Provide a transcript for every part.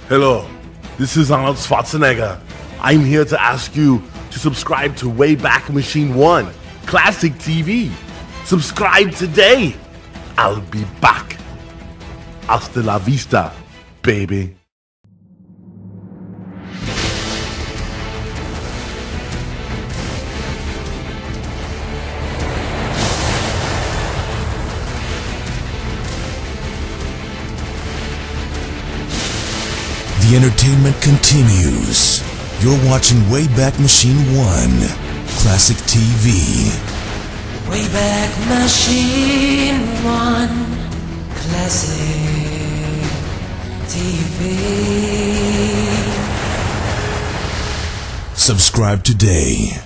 Hello, this is Arnold Schwarzenegger. I'm here to ask you to subscribe to Wayback Machine 1, Classic TV. Subscribe today. I'll be back. Hasta la vista, baby. The entertainment continues. You're watching Wayback Machine 1, Classic TV. Wayback Machine 1, Classic TV. Subscribe today.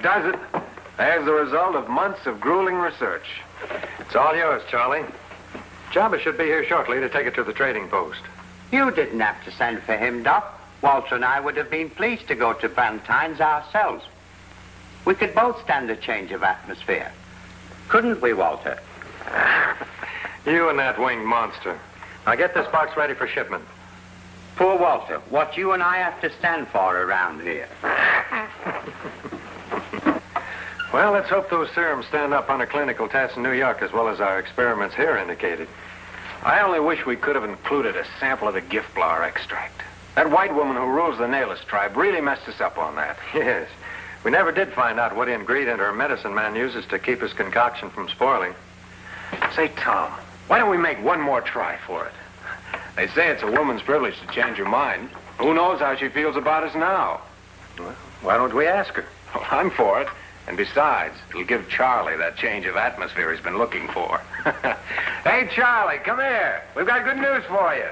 Does it? There's the result of months of grueling research. It's all yours, Charlie. Jabba should be here shortly to take it to the trading post. You didn't have to send for him, Doc. Walter and I would have been pleased to go to Valentine's ourselves. We could both stand a change of atmosphere. Couldn't we, Walter? You and that winged monster. Now get this box ready for shipment. Poor Walter, what you and I have to stand for around here. Well, let's hope those serums stand up under clinical tests in New York as well as our experiments here indicated. I only wish we could have included a sample of the gift flower extract. That white woman who rules the Nailist tribe really messed us up on that. Yes. We never did find out what ingredient her medicine man uses to keep his concoction from spoiling. Say, Tom, why don't we make one more try for it? They say it's a woman's privilege to change her mind. Who knows how she feels about us now? Well, why don't we ask her? Well, I'm for it. And besides, it'll give Charlie that change of atmosphere he's been looking for. Hey, Charlie, come here. We've got good news for you.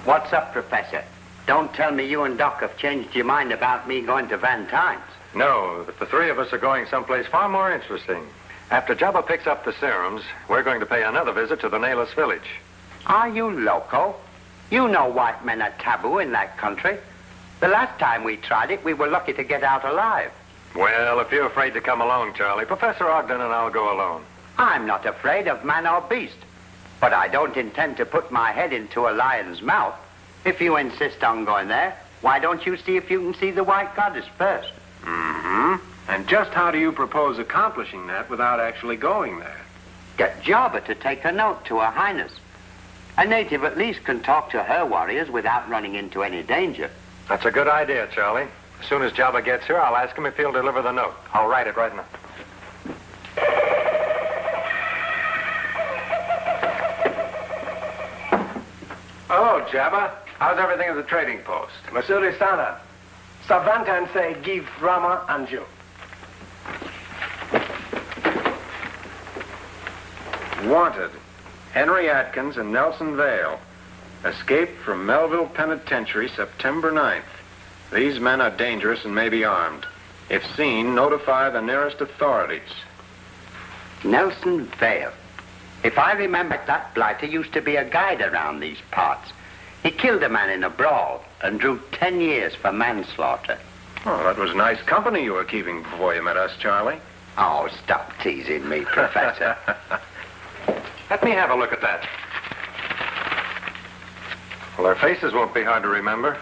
What's up, Professor? Don't tell me you and Doc have changed your mind about me going to Valentine's. No, but the three of us are going someplace far more interesting. After Jabba picks up the serums, we're going to pay another visit to the Nailist village. Are you loco? You know white men are taboo in that country. The last time we tried it, we were lucky to get out alive. Well, if you're afraid to come along, Charlie, Professor Ogden and I'll go alone. I'm not afraid of man or beast, but I don't intend to put my head into a lion's mouth. If you insist on going there, why don't you see if you can see the White Goddess first? Mm-hmm. And just how do you propose accomplishing that without actually going there? Get Jabba to take a note to Her Highness. A native at least can talk to her warriors without running into any danger. That's a good idea, Charlie. As soon as Jabba gets here, I'll ask him if he'll deliver the note. I'll write it right now. Oh, Jabba. How's everything at the trading post? Monsieur de Sana, Savantan say give Ramar and you. Wanted. Henry Atkins and Nelson Vale. Escaped from Melville Penitentiary September 9th. These men are dangerous and may be armed. If seen, notify the nearest authorities. Nelson Vale. If I remember, that blighter used to be a guide around these parts. He killed a man in a brawl and drew 10 years for manslaughter. Oh, that was nice company you were keeping before you met us, Charlie. Oh, stop teasing me, Professor. Let me have a look at that. Well, their faces won't be hard to remember.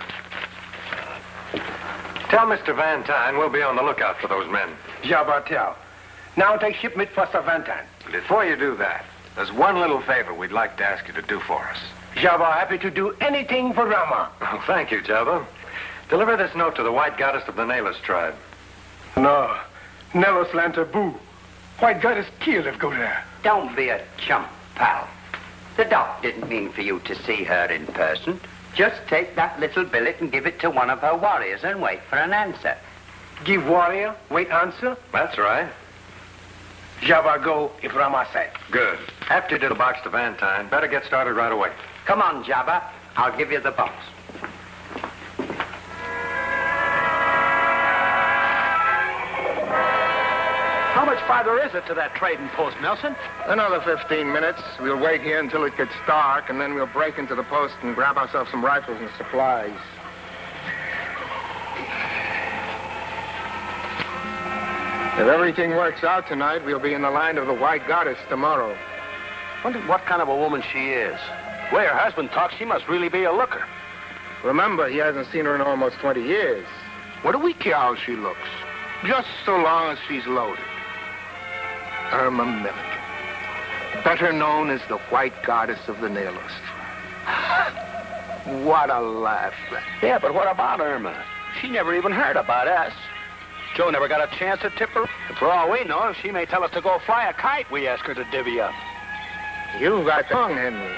Tell Mr. Van Tyne we'll be on the lookout for those men. Jabartel. Now take shipment for Savantan. Before you do that, there's one little favor we'd like to ask you to do for us. Java happy to do anything for Rama. Oh, thank you, Java. Deliver this note to the white goddess of the Nayless tribe. No. Nelos Lantaboo. White goddess kill if go there. Don't be a chump, pal. The doc didn't mean for you to see her in person. Just take that little billet and give it to one of her warriors and wait for an answer. Give warrior, wait answer. That's right. Java go if Rama said. Good. After you do the box to Van Tyne, better get started right away. Come on, Jabba. I'll give you the box. How much farther is it to that trading post, Nelson? Another 15 minutes. We'll wait here until it gets dark, and then we'll break into the post and grab ourselves some rifles and supplies. If everything works out tonight, we'll be in the line of the White Goddess tomorrow. Wonder what kind of a woman she is. The way her husband talks, she must really be a looker. Remember, he hasn't seen her in almost 20 years. What do we care how she looks? Just so long as she's loaded. Irma Milligan, better known as the White Goddess of the Nayless. What a laugh. Yeah, but what about Irma? She never even heard about us. Joe never got a chance to tip her. And for all we know, she may tell us to go fly a kite we ask her to divvy up. You got tongue, Henry.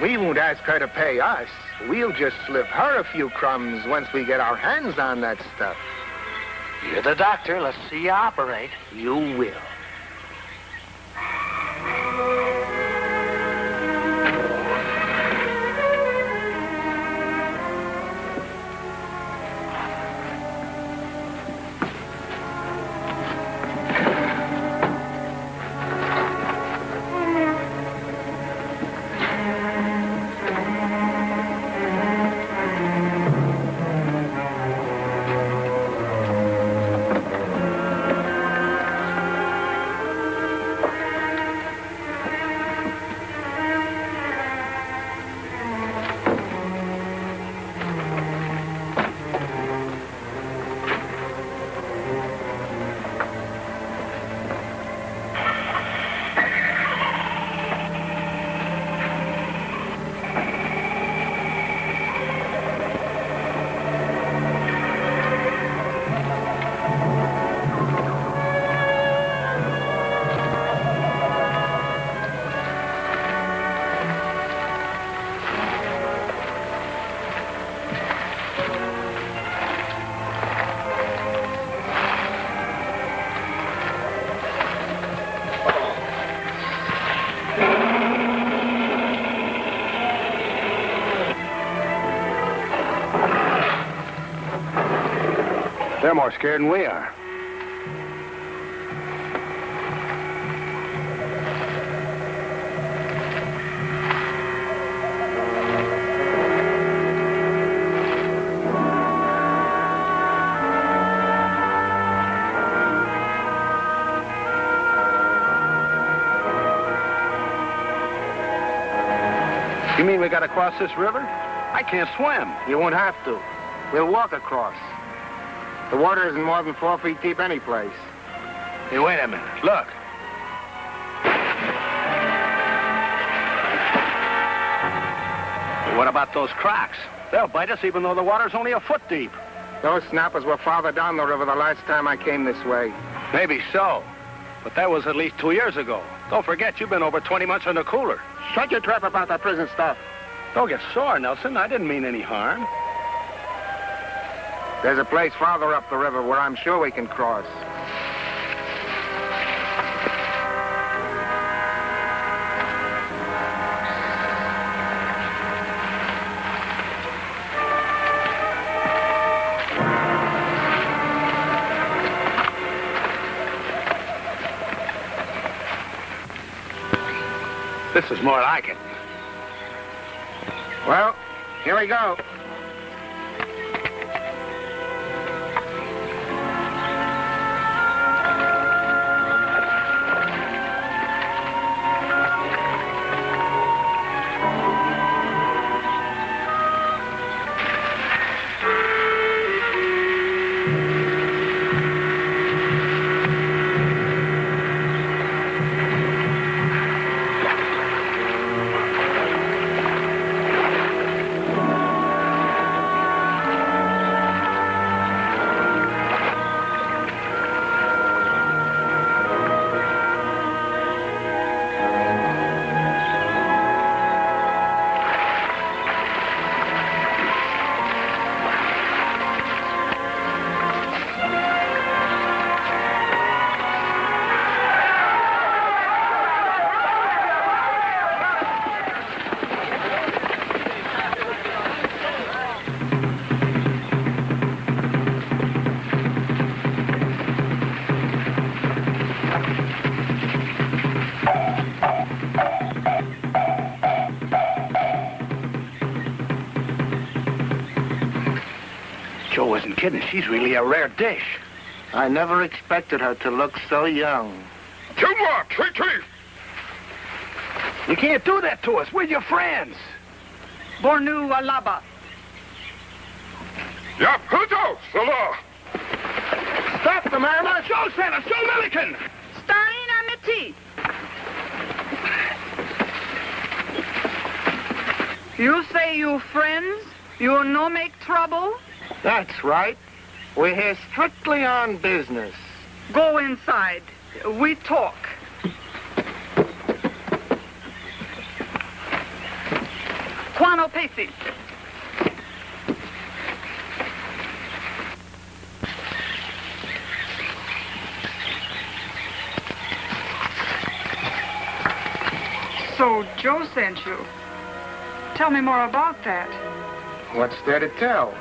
We won't ask her to pay us. We'll just slip her a few crumbs once we get our hands on that stuff. You're the doctor. Let's see you operate. You will. They're more scared than we are. You mean we gotta cross this river? I can't swim. You won't have to. We'll walk across. The water isn't more than 4 feet deep any place. Hey, wait a minute. Look. What about those cracks? They'll bite us even though the water's only a foot deep. Those snappers were farther down the river the last time I came this way. Maybe so. But that was at least 2 years ago. Don't forget, you've been over 20 months in the cooler. Shut your trap about that prison stuff. Don't get sore, Nelson. I didn't mean any harm. There's a place farther up the river where I'm sure we can cross. This is more like it. Well, here we go. Joe isn't kidding. She's really a rare dish. I never expected her to look so young. Too much, Chief. You can't do that to us. We're your friends. Bornu Alaba. Yep, Huto, Salah. Stop them, Irma. Joe sent us. Joe Milliken. Starina Miti. You say you friends? You no make trouble? That's right. We're here strictly on business. Go inside. We talk. Quano Pesi. So Joe sent you. Tell me more about that. What's there to tell?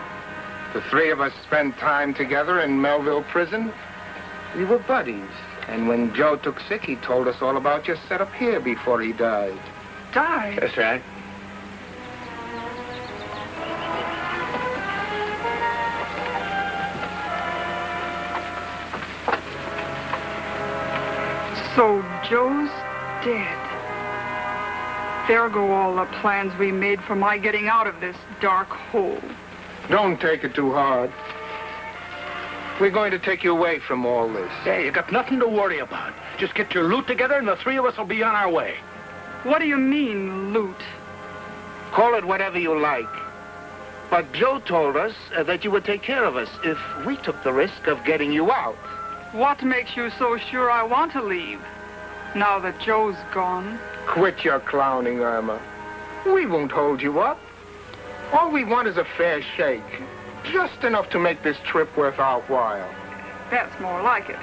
The three of us spent time together in Melville Prison. We were buddies. And when Joe took sick, he told us all about your setup here before he died. Died? That's right. So Joe's dead. There go all the plans we made for my getting out of this dark hole. Don't take it too hard. We're going to take you away from all this. Hey, you got nothing to worry about. Just get your loot together and the three of us will be on our way. What do you mean, loot? Call it whatever you like. But Joe told us that you would take care of us if we took the risk of getting you out. What makes you so sure I want to leave, now that Joe's gone? Quit your clowning, Irma. We won't hold you up. All we want is a fair shake. Just enough to make this trip worth our while. That's more like it.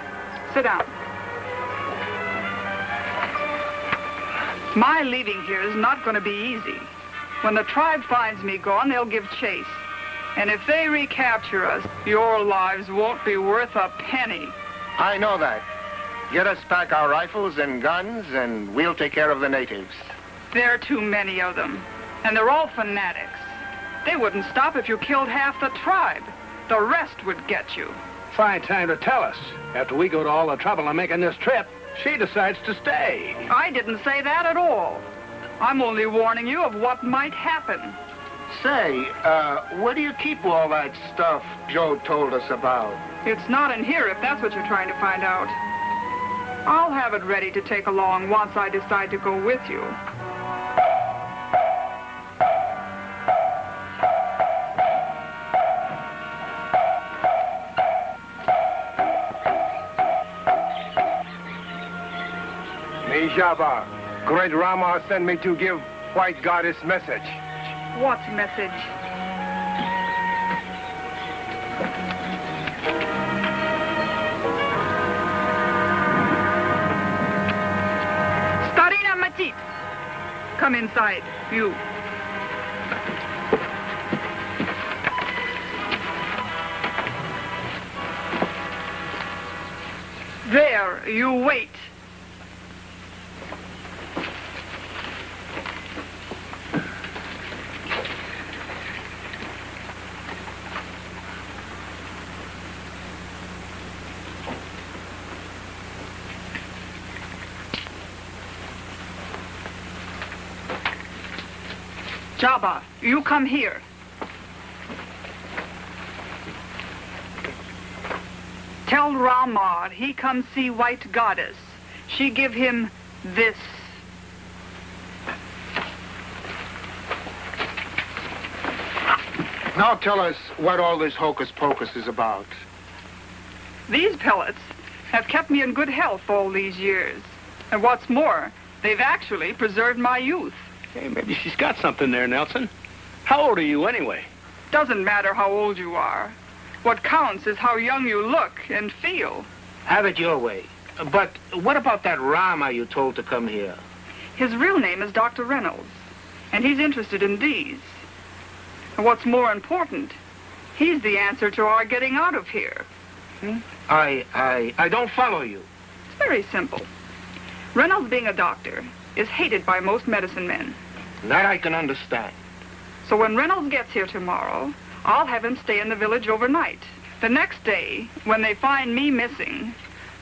Sit down. My leaving here is not going to be easy. When the tribe finds me gone, they'll give chase. And if they recapture us, your lives won't be worth a penny. I know that. Get us back our rifles and guns, and we'll take care of the natives. There are too many of them, and they're all fanatics. They wouldn't stop if you killed half the tribe. The rest would get you. Fine time to tell us. After we go to all the trouble of making this trip, she decides to stay. I didn't say that at all. I'm only warning you of what might happen. Say, where do you keep all that stuff Joe told us about? It's not in here if that's what you're trying to find out. I'll have it ready to take along once I decide to go with you. Jabba, great Ramar sent me to give White Goddess message. What message? Starina Matit. Come inside, you. There, you wait. Jabba, you come here. Tell Ramar he come see White Goddess. She give him this. Now tell us what all this hocus pocus is about. These pellets have kept me in good health all these years. And what's more, they've actually preserved my youth. Hey, maybe she's got something there, Nelson. How old are you anyway? Doesn't matter how old you are. What counts is how young you look and feel. Have it your way. But what about that Rama you told to come here? His real name is Doctor Reynolds, and he's interested in these. And what's more important, he's the answer to our getting out of here. I don't follow you. It's very simple. Reynolds, being a doctor, is hated by most medicine men. That I can understand. So when Reynolds gets here tomorrow, I'll have him stay in the village overnight. The next day, when they find me missing,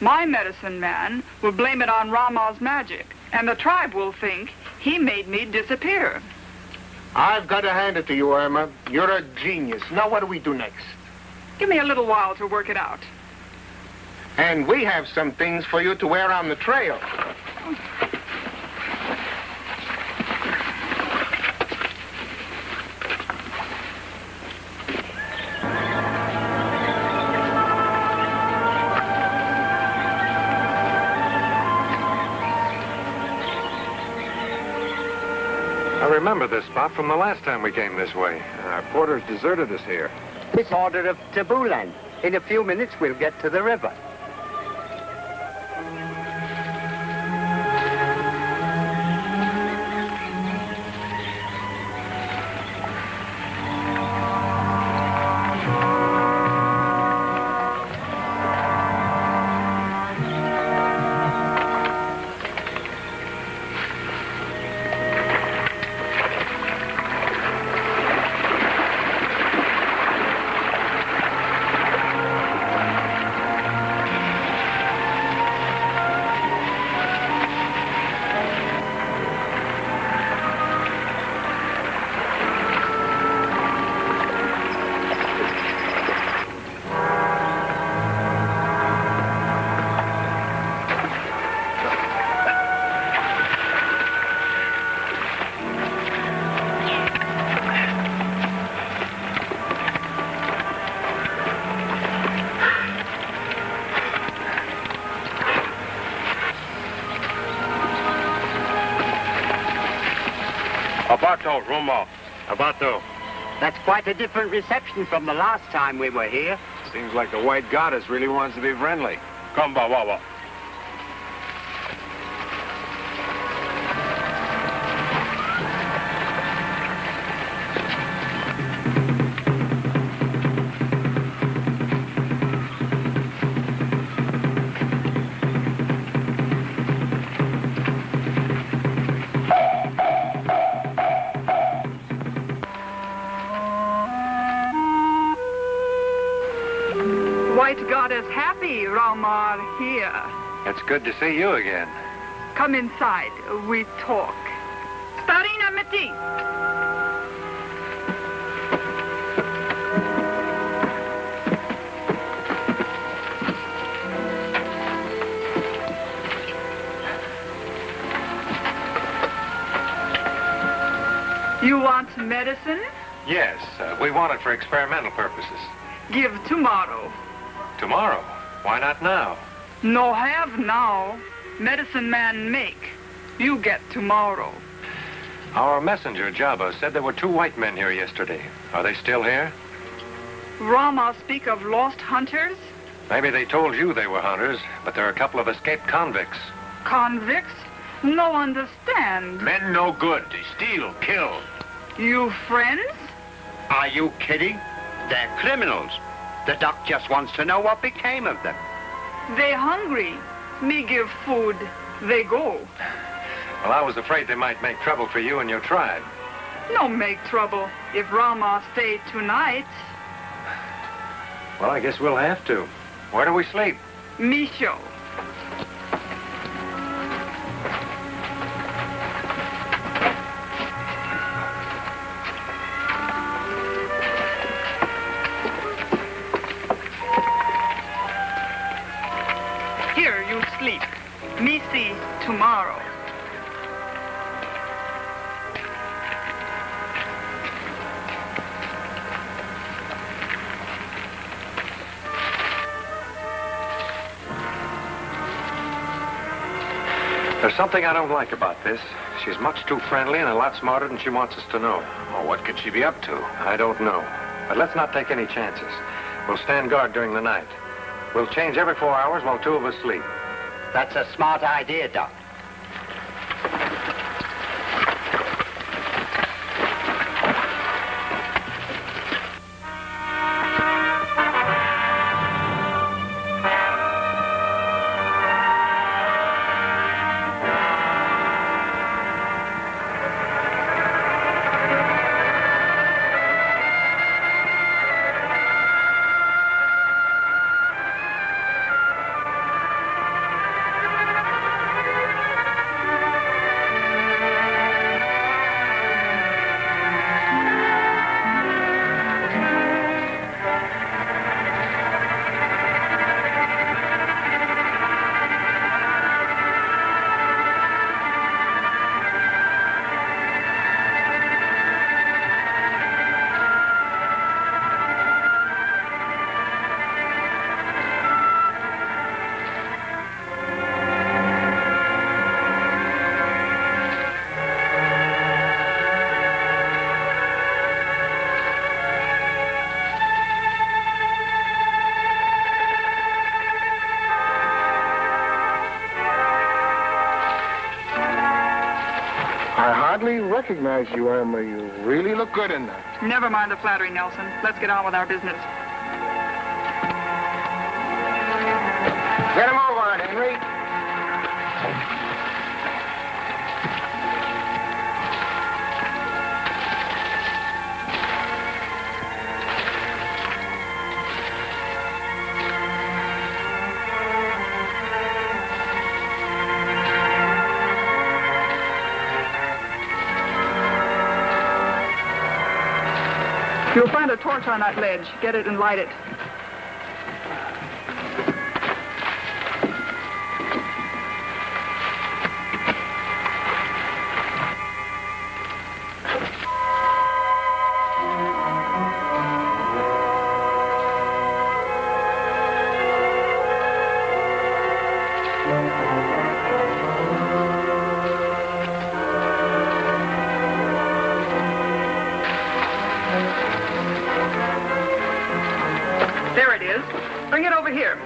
my medicine man will blame it on Ramar's magic, and the tribe will think he made me disappear. I've got to hand it to you, Irma. You're a genius. Now what do we do next? Give me a little while to work it out. And we have some things for you to wear on the trail. I remember this spot from the last time we came this way. Our porters deserted us here. This order of Taboo Land. In a few minutes, we'll get to the river. Abato, Ramar. Abato. That's quite a different reception from the last time we were here. Seems like the white goddess really wants to be friendly. Come, Bawawa. White goddess happy, Ramar here. It's good to see you again. Come inside, we talk. Starina Meti. You want medicine? Yes, we want it for experimental purposes. Give tomorrow. Tomorrow? Why not now? No have now. Medicine man make. You get tomorrow. Our messenger, Jabba, said there were 2 white men here yesterday. Are they still here? Rama speak of lost hunters? Maybe they told you they were hunters, but there are a couple of escaped convicts. Convicts? No understand. Men no good. They steal, kill. You friends? Are you kidding? They're criminals. The doc just wants to know what became of them. They hungry. Me give food. They go. Well, I was afraid they might make trouble for you and your tribe. No make trouble if Rama stay tonight. Well, I guess we'll have to. Where do we sleep? Me show. Here you sleep. Me see tomorrow. There's something I don't like about this. She's much too friendly and a lot smarter than she wants us to know. Oh, what could she be up to? I don't know. But let's not take any chances. We'll stand guard during the night. We'll change every 4 hours while 2 of us sleep. That's a smart idea, Doc. I hardly recognize you, Irma. You really look good in that. Never mind the flattery, Nelson. Let's get on with our business. Get him over on, Henry. You'll find a torch on that ledge. Get it and light it. There it is. Bring it over here.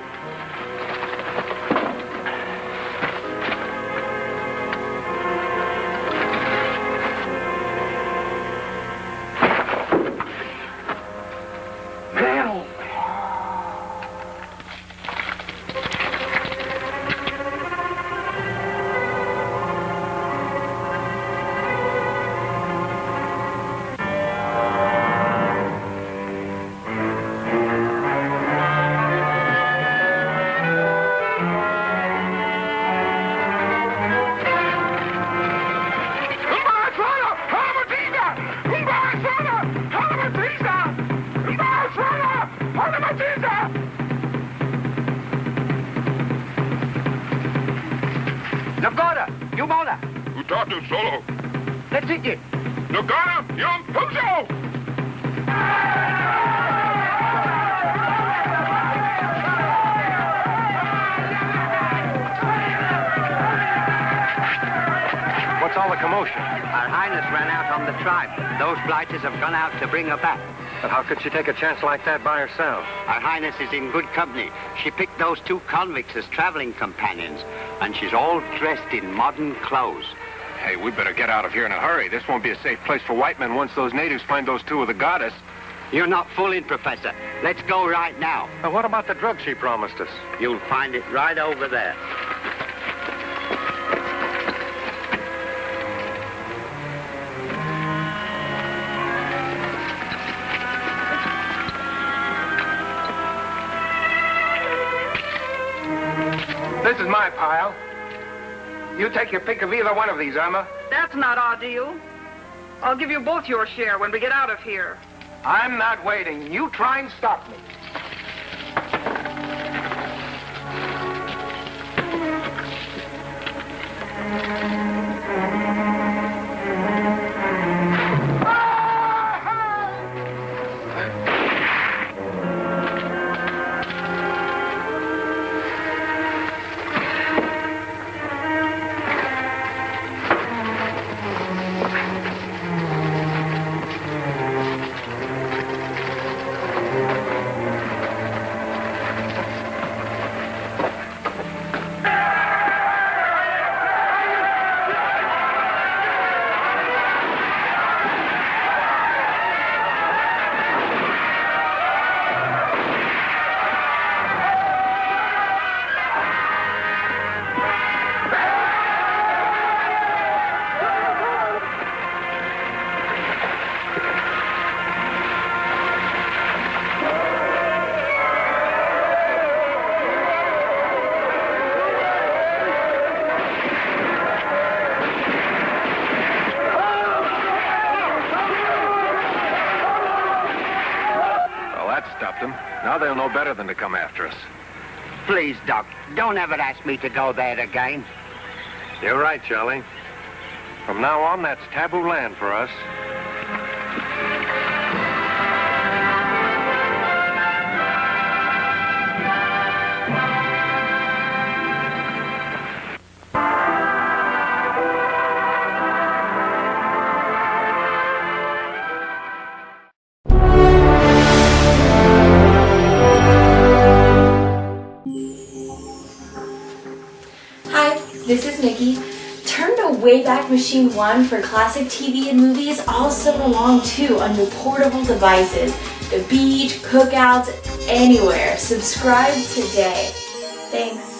Solo. Let's hit it. Nogara, young Puzo! What's all the commotion? Her Highness ran out on the tribe. Those blighters have gone out to bring her back. But how could she take a chance like that by herself? Her Highness is in good company. She picked those two convicts as traveling companions, and she's all dressed in modern clothes. Hey, we better get out of here in a hurry. This won't be a safe place for white men once those natives find those two with the goddess. You're not fooling, Professor. Let's go right now. Now, what about the drug she promised us? You'll find it right over there. This is my pile. You take your pick of either one of these, Irma. That's not our deal. I'll give you both your share when we get out of here. I'm not waiting. You try and stop me. Now they'll know better than to come after us. Please, Doc, don't ever ask me to go there again. You're right, Charlie. From now on, that's taboo land for us. Hi, this is Nikki. Turn to Wayback Machine 1 for classic TV and movies all summer long too on your portable devices. The beach, cookouts, anywhere. Subscribe today. Thanks.